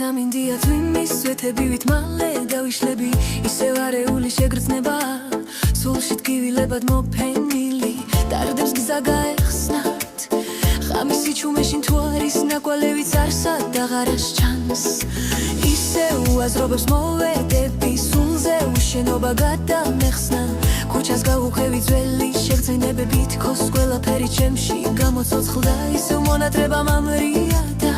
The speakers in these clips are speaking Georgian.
სამინდია თვიმის სვეთებივით მალე დავიშლები ისევ არეული შეგრძნება სულში ტკივილებად მოფენილი დარდებს გზა გაეხსნათ ღამისი ჩუმეშინ თუ არის ნაკვალევიც არსად აღარას ჩანს ისევ აზრობებს მოვედები სულზე უშენობა გადამეხსნა ქუჩას გავუხევი ძველი შეგრძნებები თქოს ყველაფერი ჩემში გამოცოცხლდა ისევ მონატრება მამრია და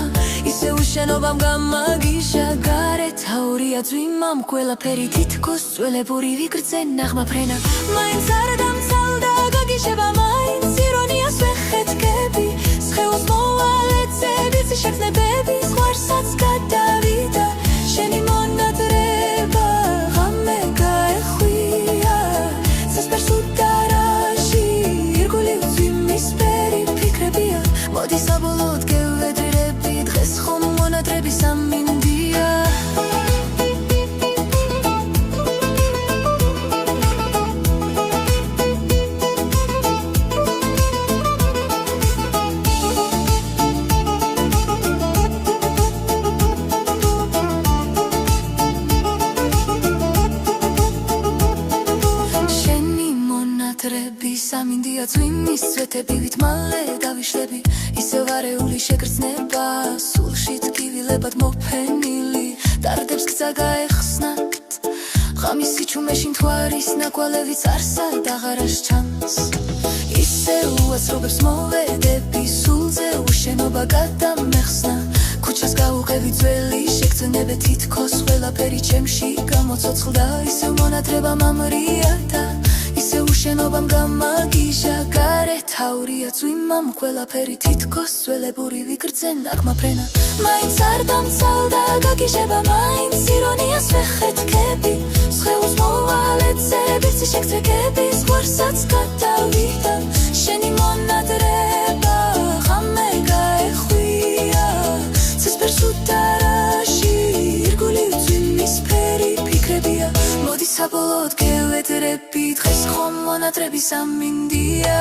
ისევ უშენობამ გამაგიშა გარეთ აურია ძვიმამ ყველაფერი თითქოს წველებური ვიგრძე ნაღმა ფრენა მაინც არ დამცალდა გაგიშება მაინც ირონიას ვეხეთქები სხეულს მოვალეცები შეგრძნებები ზღვარსაც გადავიდა შენი მონატრება ღამე გაეხვია სასპერს უდარაში ირგული ძვიმის ფერი ფიქრებია მოდი საბოლოოდ გევედრები დღეს ხომ მონატრები სამინდია სამინდია ძვიმის სვეთებივით მალე დავიშლები ისევ არეული შეგრძნება სულში ტკივილებად მოფენილი დარდებს გზა გაეხსნათ ღამისი ჩუმეშინ თუ არის ნაკვალევიც არსად აღარას ჩანს ისევ აზრობებს მოვედები სულზე უშენობა გადამეხსნა ქუჩას გავუყევი ძველი შეგრძნებები თითქოს ყველაფერი ჩემში გამოცოცხლდა ისევ მონატრება მამრია და ისევ უშენობამ გამაგიშა გარეთ აურია ძვიმამ ყველაფერი თითქოს ძველებური ვიგრძე ნაღმა ფრენა მაინც არ დამცალდა გაგიშება მაინც ირონიას ვეხეთქები სხეულს მოვალეცები შეგრძნებები ზღვარსაც გადავიდა შენი მონატრება ღამე გაეხვია ცისფერს უდარაში ირგული ძვიმის ფერი ფიქრებია მოდი საბოლოოდ გევედრები დღეს ხომ მონატრები სამინდია